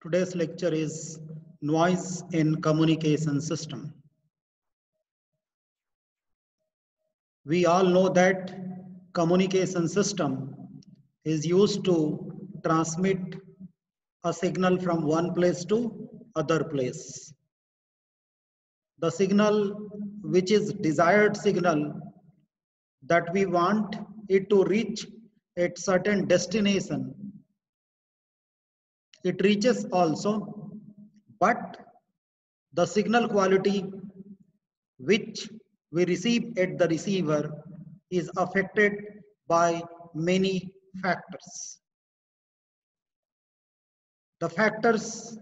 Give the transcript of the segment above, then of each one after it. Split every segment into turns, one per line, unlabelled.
Today's lecture is noise in communication system. We all know that communication system is used to transmit a signal from one place to other place. The signal which is desired signal that we want it to reach at certain destination, it reaches also, but the signal quality which we receive at the receiver is affected by many factors. The factors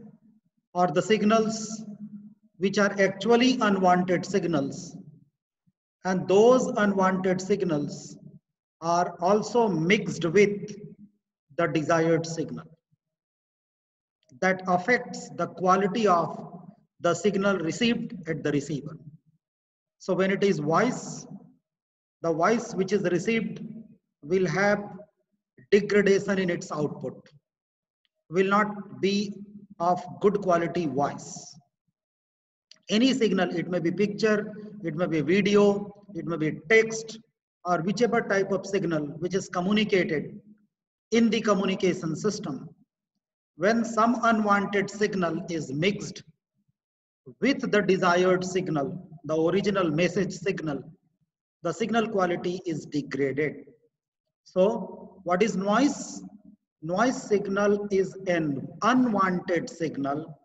are the signals which are actually unwanted signals, and those unwanted signals are also mixed with the desired signal. That affects the quality of the signal received at the receiver. So when it is voice, the voice which is received will have degradation in its output, will not be of good quality voice. Any signal, it may be picture, it may be video, it may be text, or whichever type of signal which is communicated in the communication system. When some unwanted signal is mixed with the desired signal, the original message signal, the signal quality is degraded. So what is noise? Noise signal is an unwanted signal.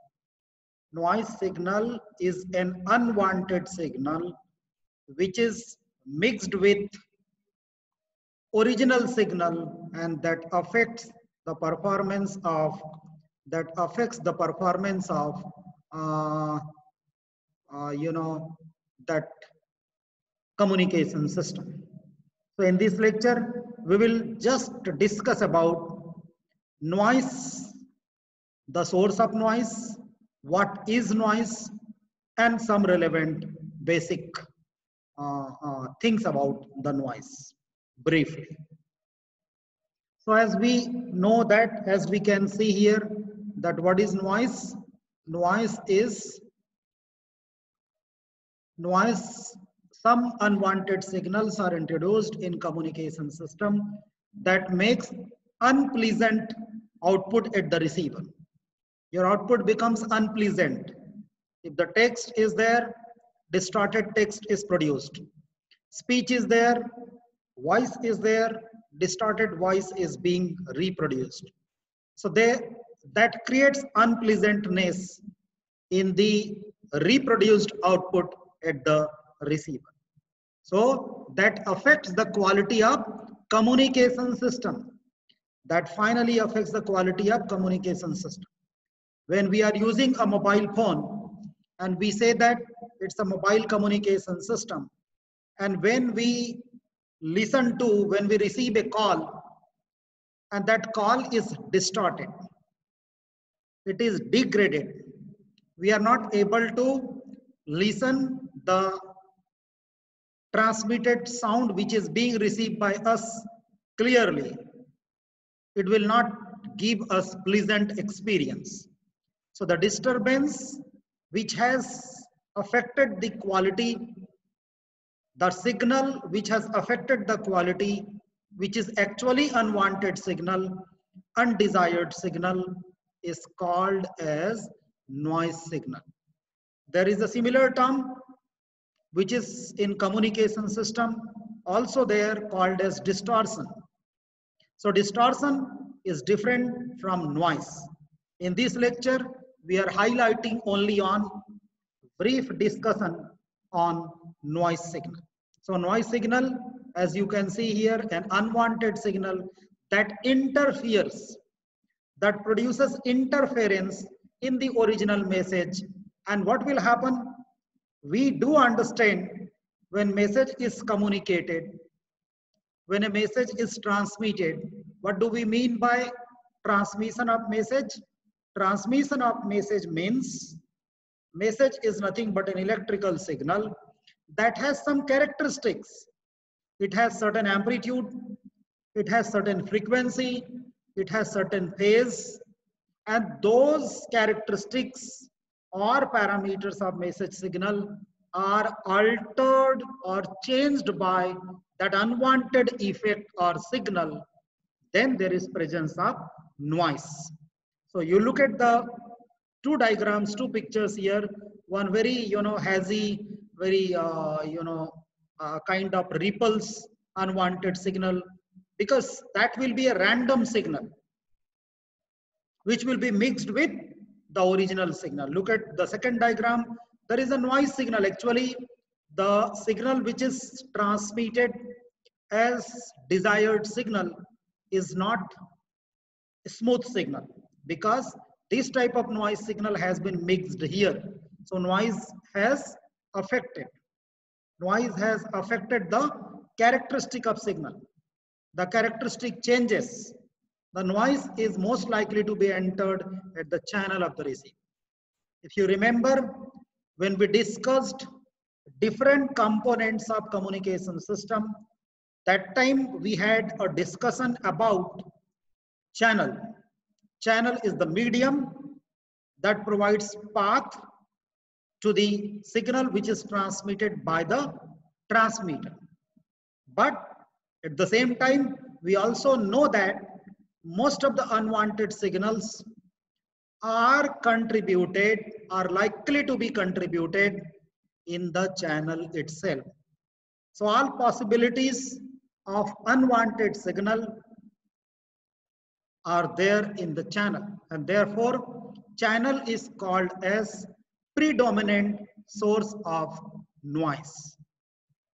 Noise signal is an unwanted signal which is mixed with original signal, and that affects the performance of that communication system. So in this lecture, we will just discuss about noise, the source of noise, what is noise, and some relevant basic things about the noise briefly. So as we know that, as we can see here, that what is noise? Noise is some unwanted signals are introduced in communication system that makes unpleasant output at the receiver. Your output becomes unpleasant. If the text is there, distorted text is produced. Speech is there, voice is there, distorted voice is being reproduced. So that creates unpleasantness in the reproduced output at the receiver. So that affects the quality of communication system. That finally affects the quality of communication system. When we are using a mobile phone and we say that it's a mobile communication system, and when we receive a call and that call is distorted, it is degraded, we are not able to listen the transmitted sound which is being received by us clearly. It will not give us pleasant experience. So the disturbance which has affected the quality, the signal which has affected the quality, which is actually unwanted signal, undesired signal, is called as noise signal. There is a similar term which is in communication system also there, called as distortion. So distortion is different from noise. In this lecture, we are highlighting only on brief discussion on noise signal. So noise signal, as you can see here, an unwanted signal that interferes, that produces interference in the original message. And what will happen? We do understand when message is communicated, when a message is transmitted, what do we mean by transmission of message? Transmission of message means message is nothing but an electrical signal that has some characteristics. It has certain amplitude, it has certain frequency, it has certain phase, and those characteristics or parameters of message signal are altered or changed by that unwanted effect or signal, then there is presence of noise. So you look at the two diagrams, two pictures here, one very, hazy, very, kind of ripples, unwanted signal, because that will be a random signal which will be mixed with the original signal. Look at the second diagram. There is a noise signal. Actually, the signal which is transmitted as desired signal is not a smooth signal, because this type of noise signal has been mixed here. So noise has affected. Noise has affected the characteristic of signal. The characteristic changes. The noise is most likely to be entered at the channel of the receiver. If you remember, when we discussed different components of communication system, that time we had a discussion about channel. Channel is the medium that provides path to the signal which is transmitted by the transmitter. But at the same time, we also know that most of the unwanted signals are contributed, are likely to be contributed in the channel itself. So all possibilities of unwanted signal are there in the channel, and therefore channel is called as predominant source of noise.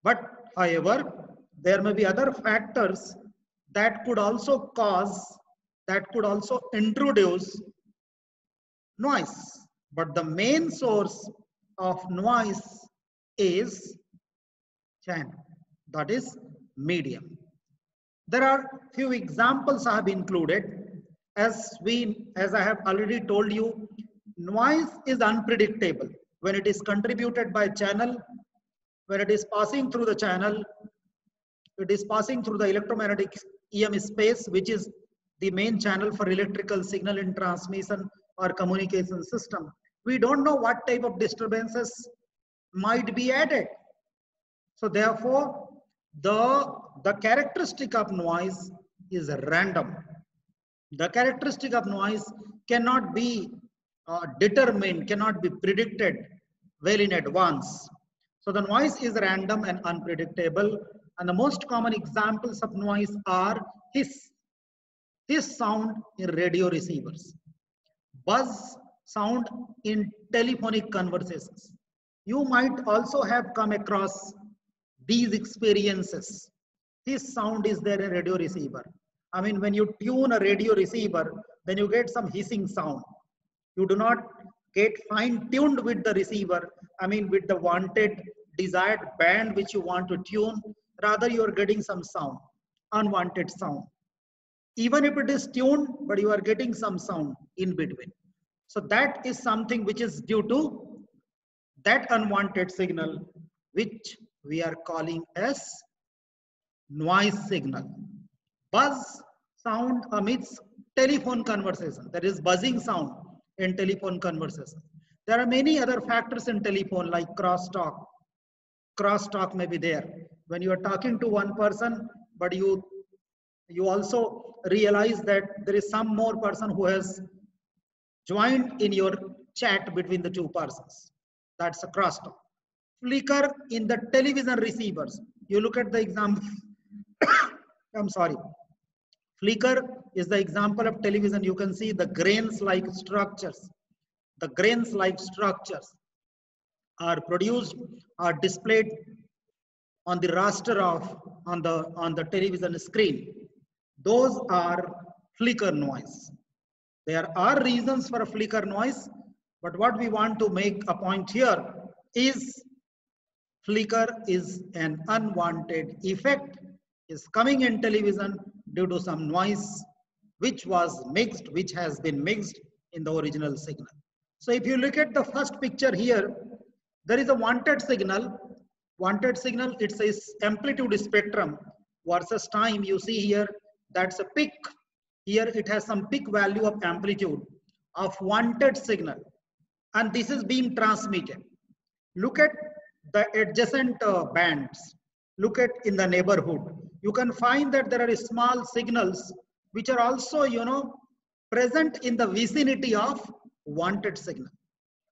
But however, there may be other factors that could also cause, that could also introduce noise. But the main source of noise is channel, that is medium. There are few examples I have included. As I have already told you, noise is unpredictable. When it is contributed by channel, when it is passing through the channel, it is passing through the electromagnetic EM space, which is the main channel for electrical signal in transmission or communication system. We don't know what type of disturbances might be added. So therefore, the characteristic of noise is random. The characteristic of noise cannot be determined, cannot be predicted well in advance. So the noise is random and unpredictable. And the most common examples of noise are hiss sound in radio receivers, buzz sound in telephonic conversations. You might also have come across these experiences. This sound is there in radio receiver. I mean, when you tune a radio receiver, then you get some hissing sound. You do not get fine-tuned with the receiver, I mean with the wanted, desired band which you want to tune. Rather, you are getting some sound, unwanted sound. Even if it is tuned, but you are getting some sound in between. So that is something which is due to that unwanted signal, which we are calling as noise signal. Buzz sound amidst telephone conversation, that is buzzing sound in telephone conversation. There are many other factors in telephone like crosstalk. Crosstalk may be there. When you are talking to one person, but you also realize that there is some more person who has joined in your chat between the two persons. That's a crosstalk. Flicker in the television receivers. You look at the example. I'm sorry. Flicker is the example of television. You can see the grains-like structures. The grains-like structures are produced, are displayed on the raster of on the television screen. Those are flicker noise. There are reasons for a flicker noise, but what we want to make a point here is flicker is an unwanted effect, is coming in television due to some noise which has been mixed in the original signal. So if you look at the first picture here, there is a wanted signal. Wanted signal, it says amplitude spectrum versus time. You see here, that's a peak. Here it has some peak value of amplitude. of wanted signal, and this is being transmitted. Look at the adjacent bands. Look at in the neighborhood. You can find that there are small signals which are also, present in the vicinity of wanted signal.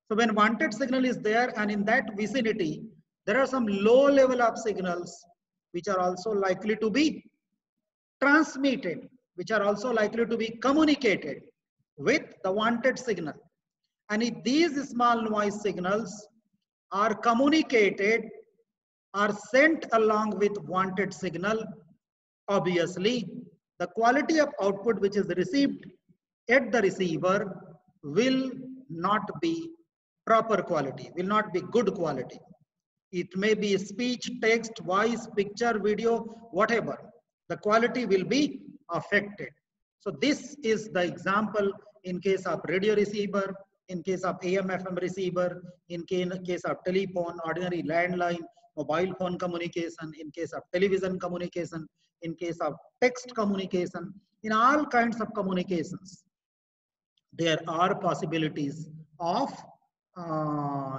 So when wanted signal is there and in that vicinity, there are some low level of signals which are also likely to be transmitted, which are also likely to be communicated with the wanted signal. And if these small noise signals are communicated or sent along with wanted signal, obviously the quality of output which is received at the receiver will not be proper quality, will not be good quality. It may be speech, text, voice, picture, video, whatever. The quality will be affected. So this is the example in case of radio receiver, in case of AM/FM receiver, in case of telephone, ordinary landline, mobile phone communication, in case of television communication, in case of text communication, in all kinds of communications, there are possibilities of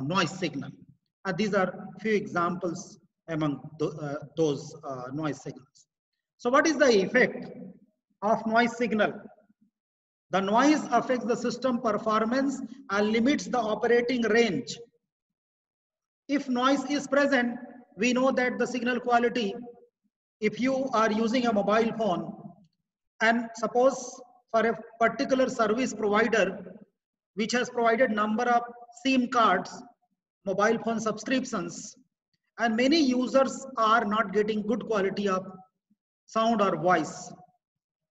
noise signal. These are few examples among those noise signals. So what is the effect of noise signal? The noise affects the system performance and limits the operating range. If noise is present, we know that the signal quality, if you are using a mobile phone and suppose for a particular service provider which has provided number of SIM cards, mobile phone subscriptions, and many users are not getting good quality of sound or voice,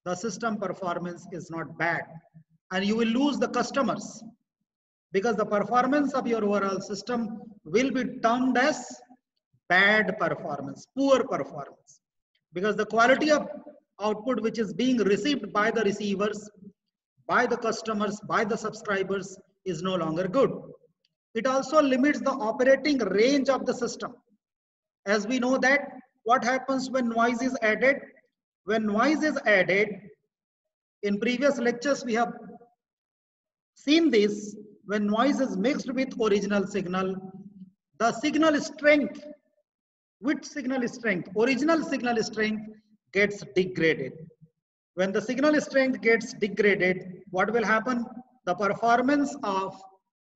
the system performance is not bad and you will lose the customers because the performance of your overall system will be termed as bad performance, poor performance, because the quality of output which is being received by the receivers, by the customers, by the subscribers is no longer good. It also limits the operating range of the system. As we know that what happens when noise is added? When noise is added, in previous lectures we have seen this, when noise is mixed with original signal, the signal strength, which signal strength? Original signal strength gets degraded. When the signal strength gets degraded, what will happen? The performance of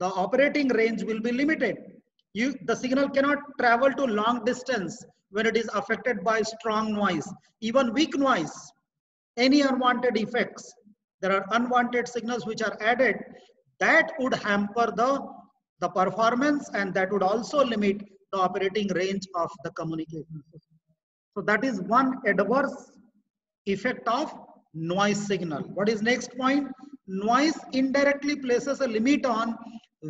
the operating range will be limited. The signal cannot travel to long distance when it is affected by strong noise, even weak noise, any unwanted effects. There are unwanted signals which are added that would hamper the performance, and that would also limit the operating range of the communication system. So that is one adverse effect of noise signal. What is next point? Noise indirectly places a limit on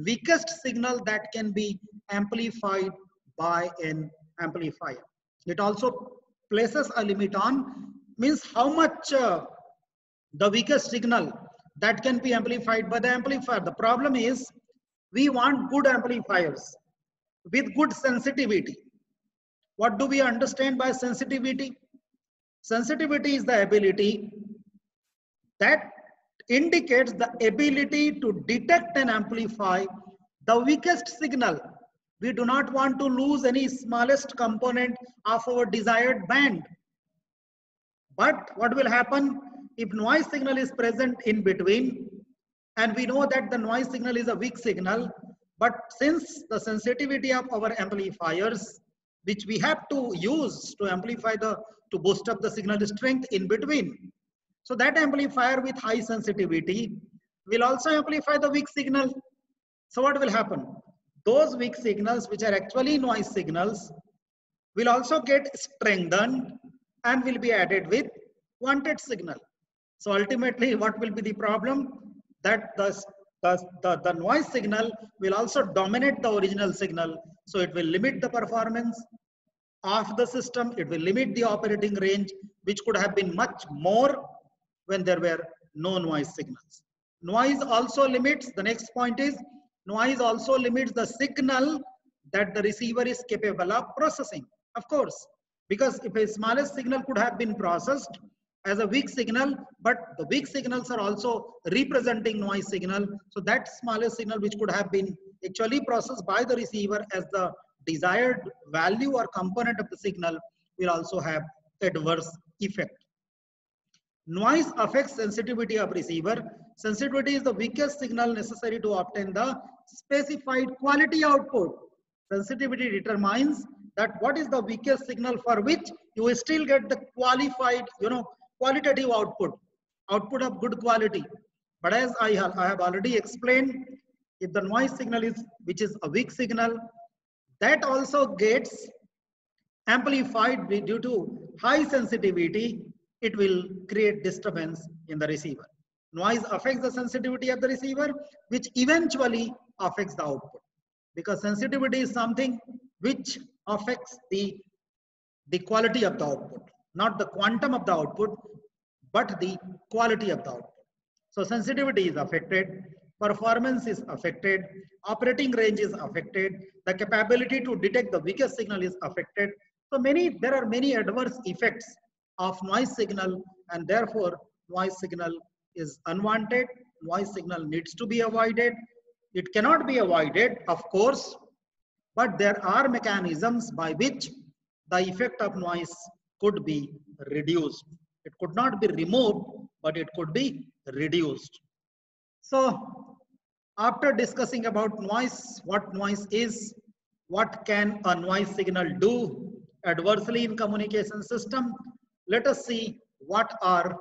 weakest signal that can be amplified by an amplifier. It also places a limit on, means how much the weakest signal that can be amplified by the amplifier. The problem is we want good amplifiers with good sensitivity. What do we understand by sensitivity? Sensitivity is the ability that indicates the ability to detect and amplify the weakest signal. We do not want to lose any smallest component of our desired band. But what will happen if noise signal is present in between, and we know that the noise signal is a weak signal, but since the sensitivity of our amplifiers, which we have to use to amplify to boost up the signal strength in between, so that amplifier with high sensitivity will also amplify the weak signal. So what will happen? Those weak signals, which are actually noise signals, will also get strengthened and will be added with wanted signal. So ultimately, what will be the problem? That the noise signal will also dominate the original signal. So it will limit the performance of the system. It will limit the operating range, which could have been much more when there were no noise signals. Noise also limits, the next point is, noise also limits the signal that the receiver is capable of processing. Of course, because if a smallest signal could have been processed, as a weak signal, but the weak signals are also representing noise signal. So that smallest signal which could have been actually processed by the receiver as the desired value or component of the signal will also have adverse effect. Noise affects sensitivity of receiver. Sensitivity is the weakest signal necessary to obtain the specified quality output. Sensitivity determines that what is the weakest signal for which you will still get the qualified, qualitative output of good quality. But as I have already explained, if the noise signal is, which is a weak signal, that also gets amplified due to high sensitivity, it will create disturbance in the receiver. Noise affects the sensitivity of the receiver, which eventually affects the output. Because sensitivity is something which affects the quality of the output, not the quantum of the output, but the quality of the output. So sensitivity is affected, performance is affected, operating range is affected, the capability to detect the weakest signal is affected. So there are many adverse effects of noise signal, and therefore noise signal is unwanted. Noise signal needs to be avoided. It cannot be avoided, of course, but there are mechanisms by which the effect of noise could be reduced. It could not be removed, but it could be reduced. So after discussing about noise, what noise is, what can a noise signal do adversely in communication system, let us see what are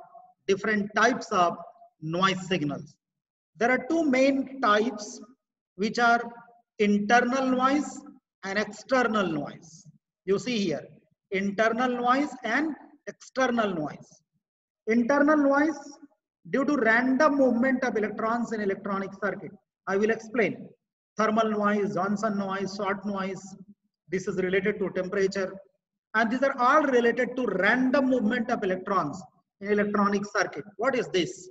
different types of noise signals. There are two main types, which are internal noise and external noise. You see here, internal noise and external noise. Internal noise due to random movement of electrons in electronic circuit. I will explain. Thermal noise, Johnson noise, short noise. This is related to temperature. And these are all related to random movement of electrons in electronic circuit. What is this?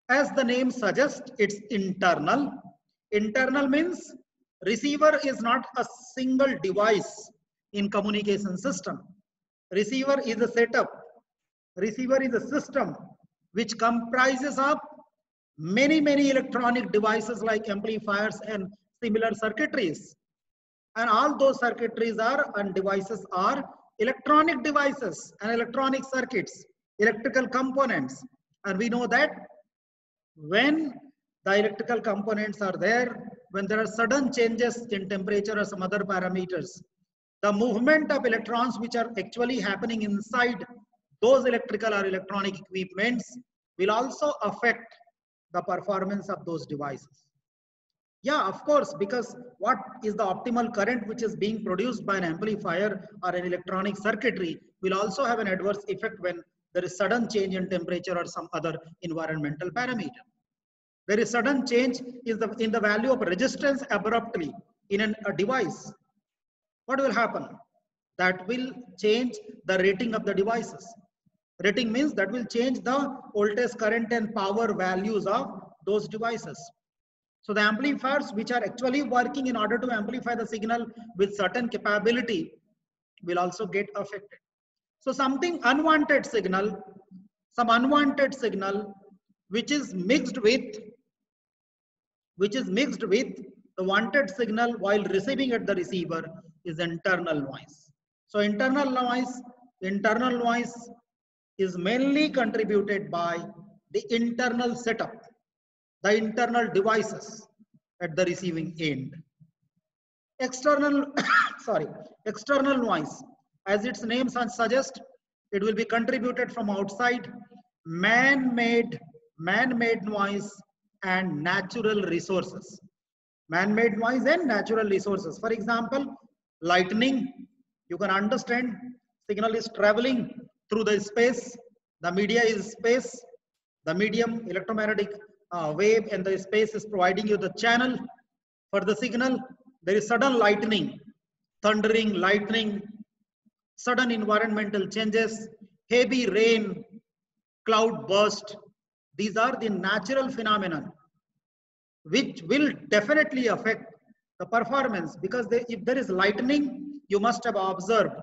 As the name suggests, it's internal. Internal means receiver is not a single device in communication system. Receiver is a setup. Receiver is a system which comprises of many electronic devices like amplifiers and similar circuitries. And all those circuitries and devices are electronic devices and electronic circuits, electrical components. And we know that when the electrical components are there, when there are sudden changes in temperature or some other parameters, the movement of electrons which are actually happening inside those electrical or electronic equipments will also affect the performance of those devices. Yeah, of course, because what is the optimal current which is being produced by an amplifier or an electronic circuitry will also have an adverse effect when there is sudden change in temperature or some other environmental parameter. There is sudden change in the value of resistance abruptly in a device. What will happen? That will change the rating of the devices. Rating means that will change the voltage, current and power values of those devices. So the amplifiers which are actually working in order to amplify the signal with certain capability will also get affected. So something unwanted signal, some unwanted signal which is mixed with the wanted signal while receiving at the receiver is internal noise. So internal noise is mainly contributed by the internal setup, the internal devices at the receiving end. External external noise, as its name suggests, it will be contributed from outside, man-made noise and natural resources. Man-made noise and natural resources. For example, lightning, you can understand signal is traveling through the space, the media is space, the medium electromagnetic wave and the space is providing you the channel for the signal. There is sudden lightning, thundering, lightning, sudden environmental changes, heavy rain, cloud burst. These are the natural phenomena which will definitely affect the performance, because if there is lightning, you must have observed.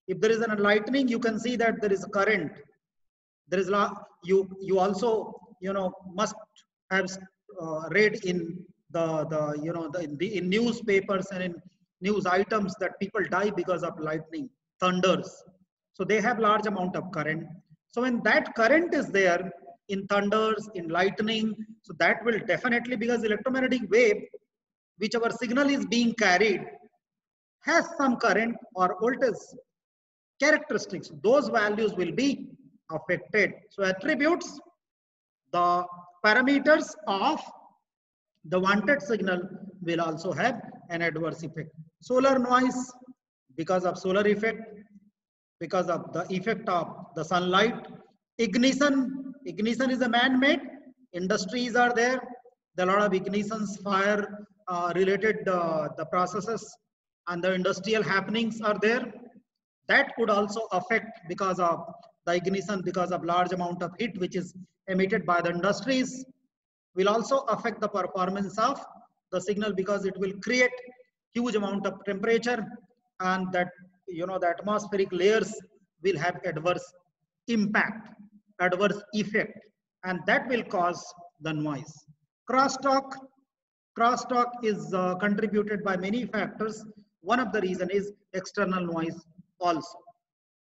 If there is a lightning, you can see that there is a current. There is you also must have read in in newspapers and in news items that people die because of lightning, thunders. So they have large amount of current. So when that current is there in thunders, in lightning, so that will definitely, because electromagnetic wave, whichever signal is being carried, has some current or voltage characteristics. Those values will be affected. So attributes, the parameters of the wanted signal will also have an adverse effect. Solar noise, because of solar effect, because of the effect of the sunlight. Ignition is a man-made. Industries are there. There are a lot of ignitions, fire related the processes, and the industrial happenings are there. That could also affect because of the ignition, because of large amount of heat which is emitted by the industries, will also affect the performance of the signal, because it will create huge amount of temperature, and that the atmospheric layers will have adverse impact, adverse effect, and that will cause the noise. Crosstalk is contributed by many factors. One of the reason is external noise also.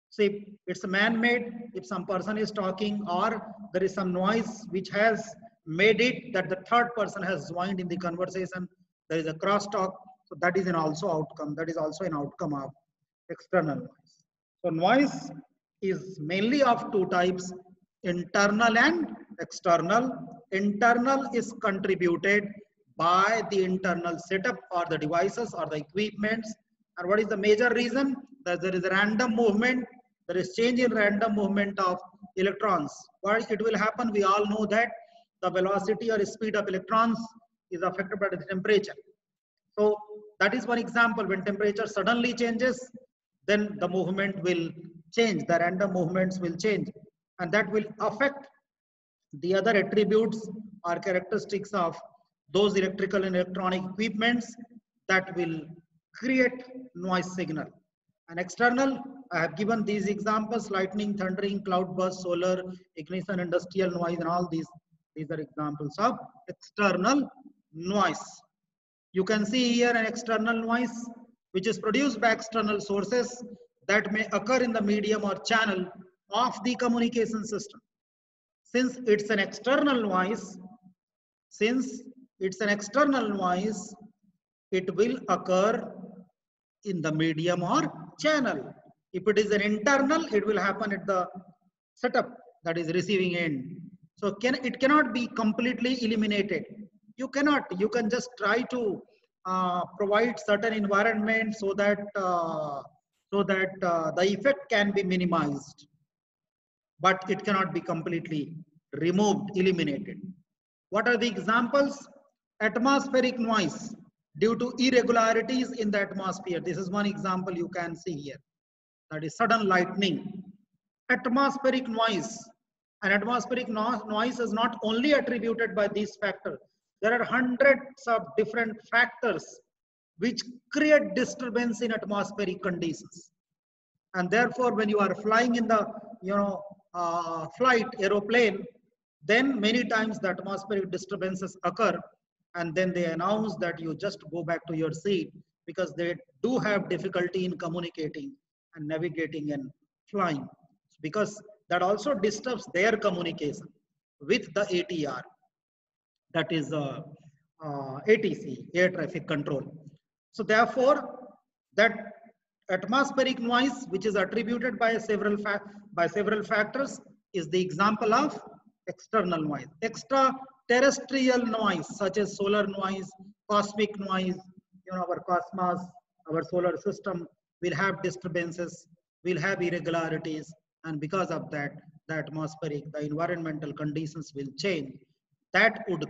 So if it's a man-made, if some person is talking or there is some noise which has made it that the third person has joined in the conversation, there is a crosstalk. So that is an also outcome. That is also an outcome of external noise. So noise is mainly of two types, internal and external. Internal is contributed by the internal setup or the devices or the equipments. And what is the major reason? That there is a random movement, there is change in random movement of electrons. Why it will happen? We all know that the velocity or speed of electrons is affected by the temperature. So that is one example. When temperature suddenly changes, then the movement will change, the random movements will change, and that will affect the other attributes or characteristics of those electrical and electronic equipments that will create noise signal. And external, I have given these examples: lightning, thundering, cloud burst, solar, ignition, industrial noise, and all these are examples of external noise. You can see here an external noise which is produced by external sources that may occur in the medium or channel of the communication system. Since it's an external noise, it will occur in the medium or channel. If it is an internal, it will happen at the setup, that is receiving end. So it cannot be completely eliminated. You cannot. You can just try to provide certain environment so that the effect can be minimized, but it cannot be completely removed, eliminated. What are the examples? Atmospheric noise due to irregularities in the atmosphere. This is one example you can see here. That is sudden lightning. Atmospheric noise. And atmospheric noise is not only attributed by these factors. There are hundreds of different factors which create disturbance in atmospheric conditions. And therefore, when you are flying in the aeroplane, then many times the atmospheric disturbances occur, and then they announce that you just go back to your seat, because they do have difficulty in communicating and navigating and flying, because that also disturbs their communication with the ATR, that is ATC, air traffic control. So therefore, that atmospheric noise, which is attributed by several factors, is the example of external noise. Extraterrestrial noise, such as solar noise, cosmic noise, our cosmos, our solar system will have disturbances, will have irregularities, and because of that, the environmental conditions will change. That would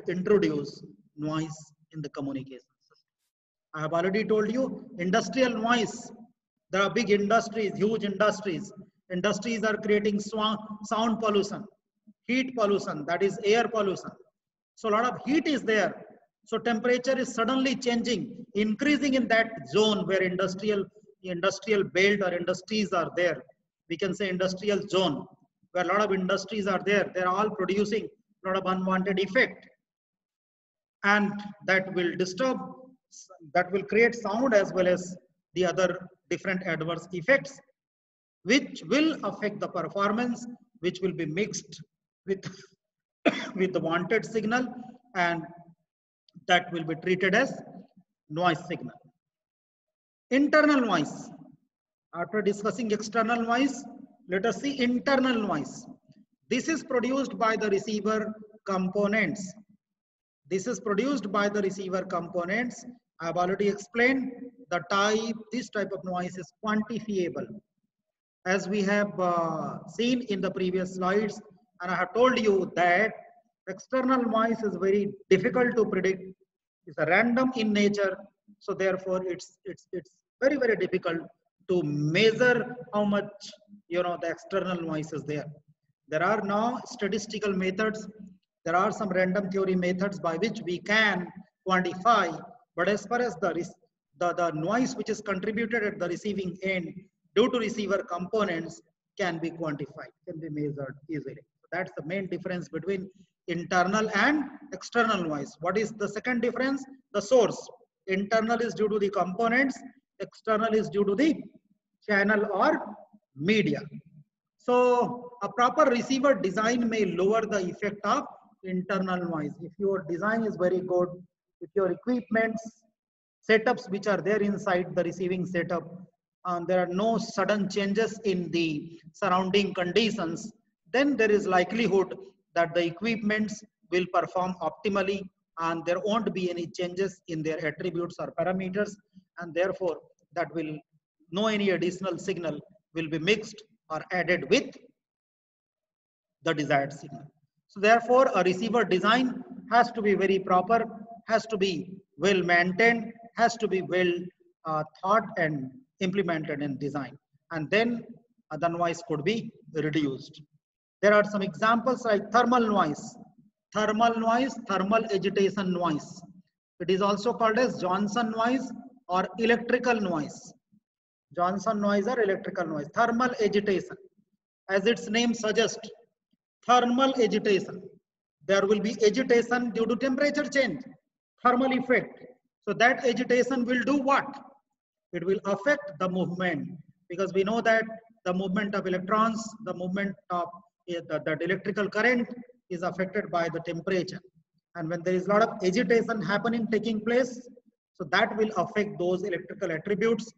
introduce noise in the communication system. I have already told you, industrial noise. There are big industries, huge industries. Industries are creating sound pollution, heat pollution, that is air pollution. So a lot of heat is there. So temperature is suddenly changing, increasing in that zone where industrial belt or industries are there. we can say industrial zone, where a lot of industries are there. They're all producing a lot of unwanted effect, and that will disturb, that will create sound as well as the other different adverse effects, which will affect the performance, which will be mixed with with the wanted signal, and that will be treated as noise signal. Internal noise. After discussing external noise, let us see internal noise. This is produced by the receiver components. This is produced by the receiver components. I have already explained the type. This type of noise is quantifiable, as we have seen in the previous slides, and I have told you that external noise is very difficult to predict. It's a random in nature, so therefore it's very difficult to measure how much the external noise is there. There are now statistical methods. There are some random theory methods by which we can quantify, but as far as the noise which is contributed at the receiving end due to receiver components can be quantified, can be measured easily. That's the main difference between internal and external noise. What is the second difference? The source. Internal is due to the components, external is due to the channel or media. So a proper receiver design may lower the effect of internal noise. If your design is very good, if your equipments, setups which are there inside the receiving setup, there are no sudden changes in the surrounding conditions, then there is likelihood that the equipments will perform optimally and there won't be any changes in their attributes or parameters, and therefore that will no any additional signal will be mixed or added with the desired signal. So therefore a receiver design has to be very proper, has to be well maintained, has to be well thought and implemented in design, and then the noise could be reduced. There are some examples like thermal noise, thermal agitation noise. It is also called as Johnson noise or electrical noise. Johnson noise or electrical noise. Thermal agitation, as its name suggests, thermal agitation. There will be agitation due to temperature change, thermal effect. So that agitation will do what? It will affect the movement, because we know that the movement of electrons, the movement of the electrical current is affected by the temperature. And when there is a lot of agitation taking place, so that will affect those electrical attributes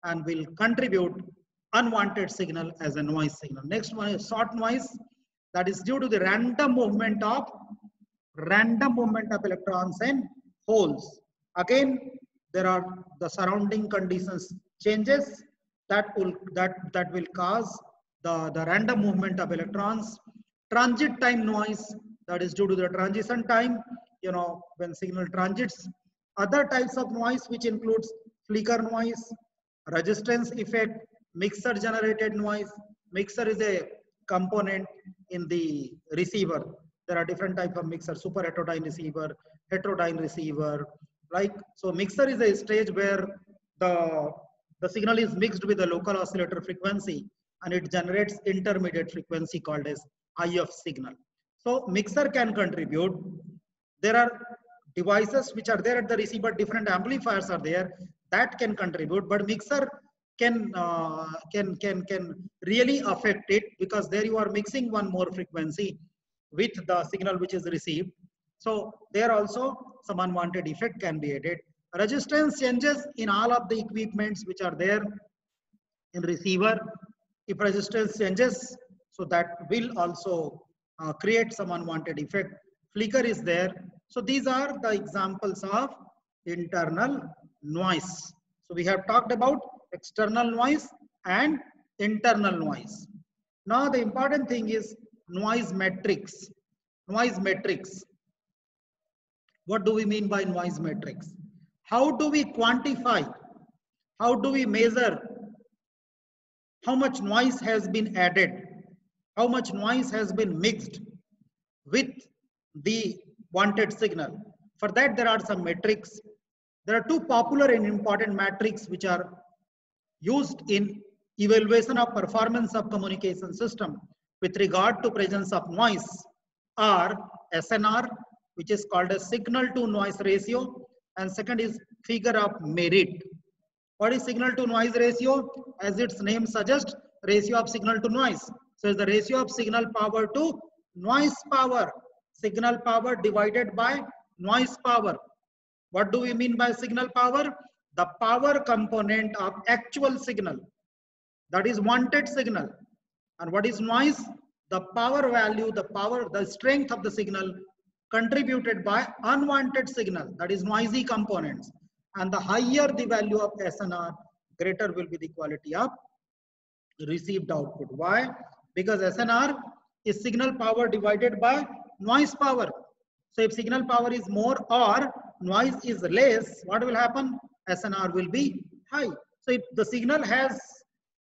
and will contribute unwanted signal as a noise signal. Next one is short noise. That is due to the random movement of electrons and holes. Again, there are the surrounding conditions changes that will cause the random movement of electrons. Transit time noise, that is due to the transition time, when signal transits. Other types of noise which includes flicker noise, resistance effect, mixer generated noise. Mixer is a component in the receiver. There are different types of mixer, super heterodyne receiver, heterodyne receiver. So mixer is a stage where the signal is mixed with the local oscillator frequency and it generates intermediate frequency called as IF signal. So mixer can contribute. There are devices which are there at the receiver, different amplifiers are there that can contribute, but mixer can really affect it, because there you are mixing one more frequency with the signal which is received. So there also some unwanted effect can be added. Resistance changes in all of the equipments which are there in receiver. If resistance changes, so that will also create some unwanted effect. Flicker is there. So these are the examples of internal noise. So we have talked about external noise and internal noise. Now the important thing is noise matrix. Noise matrix. What do we mean by noise matrix? How do we quantify? How do we measure how much noise has been added? How much noise has been mixed with the wanted signal? For that, there are some metrics. There are two popular and important metrics which are used in evaluation of performance of communication system with regard to presence of noise are SNR, which is called a signal to noise ratio, and second is figure of merit. What is signal to noise ratio? As its name suggests, ratio of signal to noise. So it's the ratio of signal power to noise power. Signal power divided by noise power. What do we mean by signal power? The power component of actual signal. That is wanted signal. And what is noise? The power value, the strength of the signal contributed by unwanted signal. That is noisy components. And the higher the value of SNR, greater will be the quality of received output. Why? Because SNR is signal power divided by noise power. So if signal power is more or noise is less, what will happen? SNR will be high. So if the signal has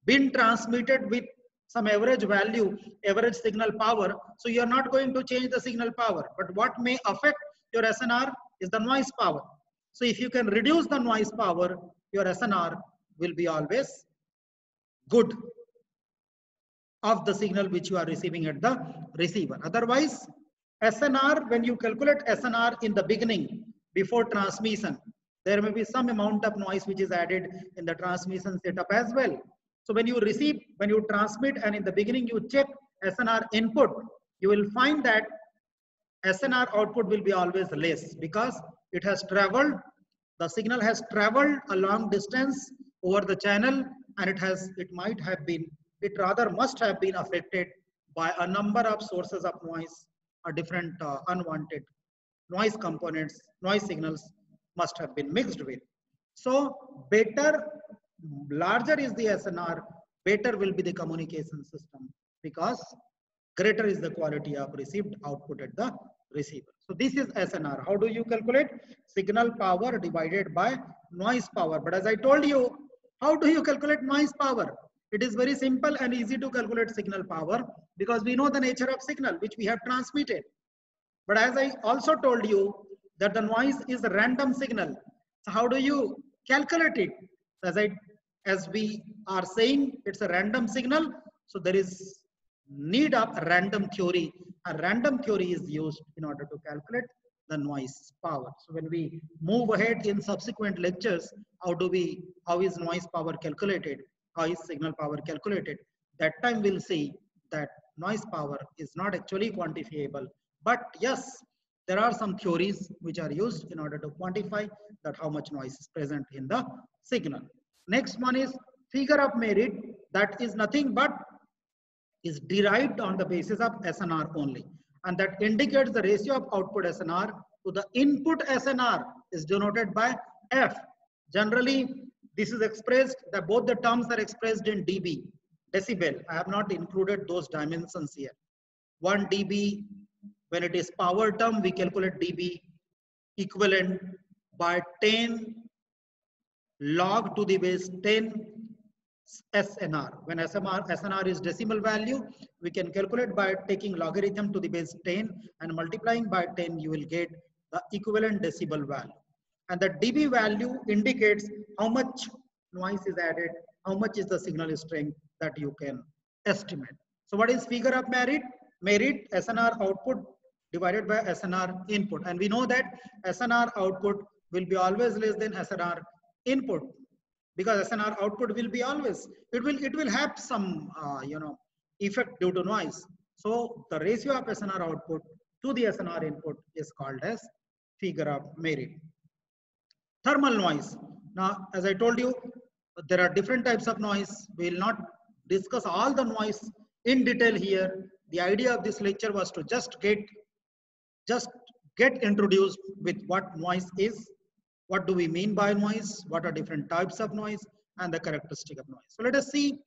been transmitted with some average value, average signal power, so you are not going to change the signal power. But what may affect your SNR is the noise power. So if you can reduce the noise power, your SNR will be always good of the signal which you are receiving at the receiver. Otherwise, SNR, when you calculate SNR in the beginning, before transmission, there may be some amount of noise which is added in the transmission setup as well. So when you receive, when you transmit, and in the beginning you check SNR input, you will find that SNR output will be always less because it has traveled, the signal has traveled a long distance over the channel, and it might have been, it rather must have been affected by a number of sources of noise or different unwanted noise components, noise signals must have been mixed with. So better, larger is the SNR, better will be the communication system because greater is the quality of received output at the receiver. So this is SNR. How do you calculate? Signal power divided by noise power. But as I told you, how do you calculate noise power? It is very simple and easy to calculate signal power because we know the nature of signal which we have transmitted. But as I also told you that the noise is a random signal. So how do you calculate it? As we are saying, it's a random signal. So there is need of a random theory. A random theory is used in order to calculate the noise power. So when we move ahead in subsequent lectures, how is noise power calculated? How is signal power calculated? That time we'll see that noise power is not actually quantifiable. But yes, there are some theories which are used in order to quantify that how much noise is present in the signal. Next one is figure of merit. That is nothing but is derived on the basis of SNR only. And that indicates the ratio of output SNR to the input SNR is denoted by F. Generally, this is expressed, that both the terms are expressed in dB, decibel. I have not included those dimensions here. 1 dB, when it is power term, we calculate dB equivalent by 10 log to the base 10 SNR. When SNR is decimal value, we can calculate by taking logarithm to the base 10 and multiplying by 10, you will get the equivalent decibel value. And the dB value indicates how much noise is added, how much is the signal strength that you can estimate. So what is figure of merit? Merit, SNR output divided by SNR input. And we know that SNR output will be always less than SNR input, because SNR output will be always, it will have some effect due to noise. So the ratio of SNR output to the SNR input is called as figure of merit. Thermal noise. Now, as I told you, there are different types of noise. We will not discuss all the noise in detail here. The idea of this lecture was to just get introduced with what noise is, what do we mean by noise, what are different types of noise, and the characteristic of noise. So let us see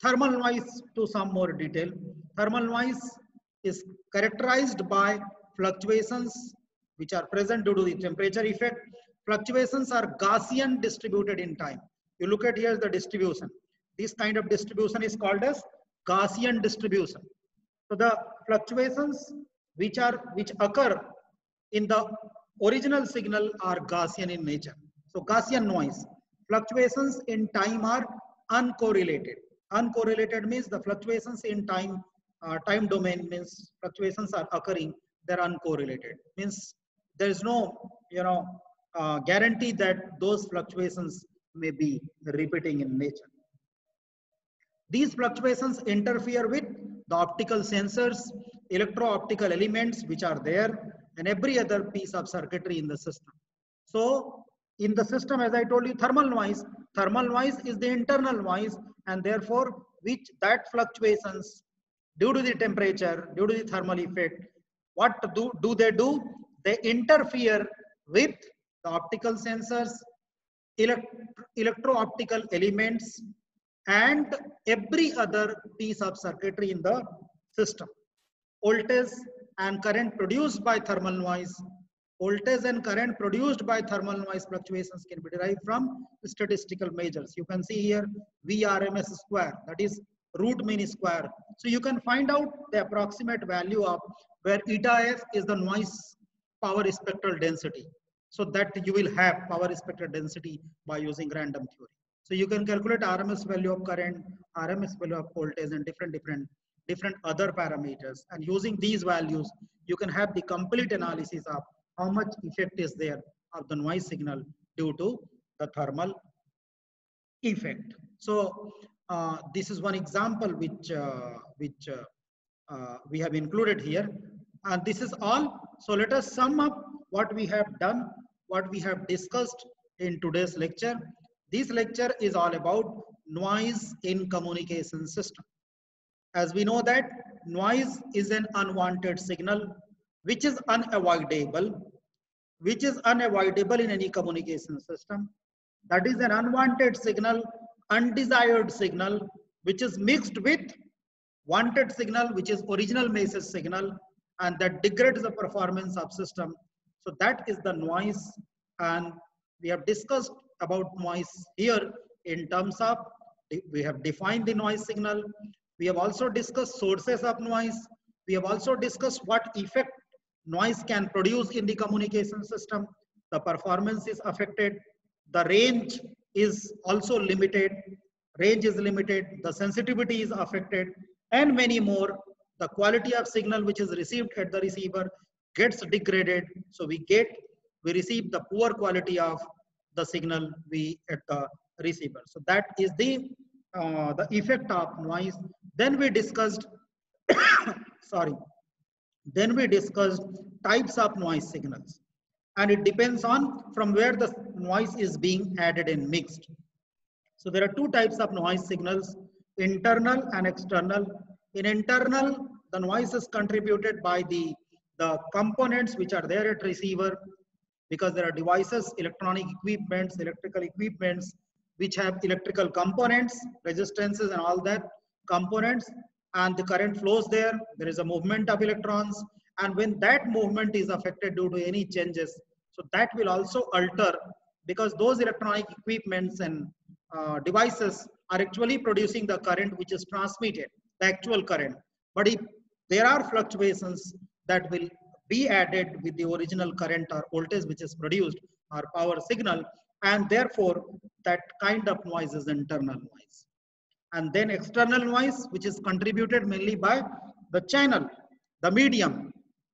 thermal noise to some more detail. Thermal noise is characterized by fluctuations which are present due to the temperature effect. Fluctuations are Gaussian distributed in time. You look at here the distribution. This kind of distribution is called as Gaussian distribution. So the fluctuations which occur in the original signal are Gaussian in nature. So Gaussian noise. Fluctuations in time are uncorrelated. Uncorrelated means the fluctuations in time domain means fluctuations are occurring. They're uncorrelated. Means there is no guarantee that those fluctuations may be repeating in nature. These fluctuations interfere with the optical sensors, electro-optical elements which are there, and every other piece of circuitry in the system. So in the system, as I told you, thermal noise is the internal noise, and therefore which that fluctuations due to the temperature, due to the thermal effect, what do they do? They interfere with the optical sensors, electro-optical elements, and every other piece of circuitry in the system. Voltage and current produced by thermal noise. Voltage and current produced by thermal noise fluctuations can be derived from statistical measures. You can see here Vrms square, that is root mean square. So you can find out the approximate value of where eta f is the noise power spectral density. So that you will have power spectral density by using random theory. So you can calculate RMS value of current, RMS value of voltage, and different other parameters. And using these values, you can have the complete analysis of how much effect is there of the noise signal due to the thermal effect. So this is one example which we have included here. And this is all. So let us sum up what we have done, what we have discussed in today's lecture. This lecture is all about noise in communication system. As we know that noise is an unwanted signal which is unavoidable in any communication system. That is an unwanted signal, undesired signal, which is mixed with wanted signal, which is original message signal, and that degrades the performance of system. So that is the noise, and we have discussed about noise here in terms of, we have defined the noise signal. We have also discussed sources of noise. We have also discussed what effect noise can produce in the communication system. The performance is affected. The range is also limited. Range is limited. The sensitivity is affected, and many more. The quality of signal which is received at the receiver gets degraded. So we receive the poor quality of the signal at the receiver. So that is the effect of noise. Then we discussed then we discussed types of noise signals, and it depends on from where the noise is being added and mixed. So there are two types of noise signals, internal and external. In internal, the noise is contributed by the components which are there at receiver, because there are devices, electronic equipments, electrical equipments, which have electrical components, resistances and all that components, and the current flows there. There is a movement of electrons, and when that movement is affected due to any changes, so that will also alter, because those electronic equipments and devices are actually producing the current which is transmitted, the actual current. But if there are fluctuations that will be added with the original current or voltage which is produced, or power signal, and therefore that kind of noise is internal noise. And then external noise, which is contributed mainly by the channel, the medium,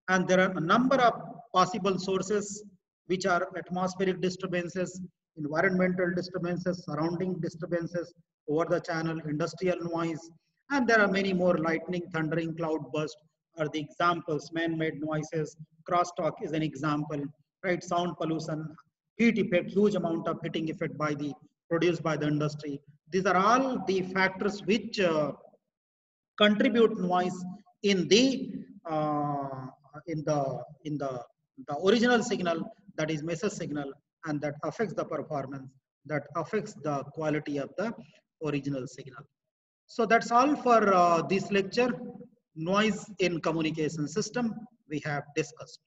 and there are a number of possible sources, which are atmospheric disturbances, environmental disturbances, surrounding disturbances over the channel, industrial noise, and there are many more. Lightning, thundering, cloud burst are the examples. Man-made noises, crosstalk is an example, right? Sound pollution, heat effect, huge amount of heating effect produced by the industry. These are all the factors which contribute noise in the original signal, that is message signal, and that affects the performance, that affects the quality of the original signal. So that's all for this lecture. Noise in communication system we have discussed.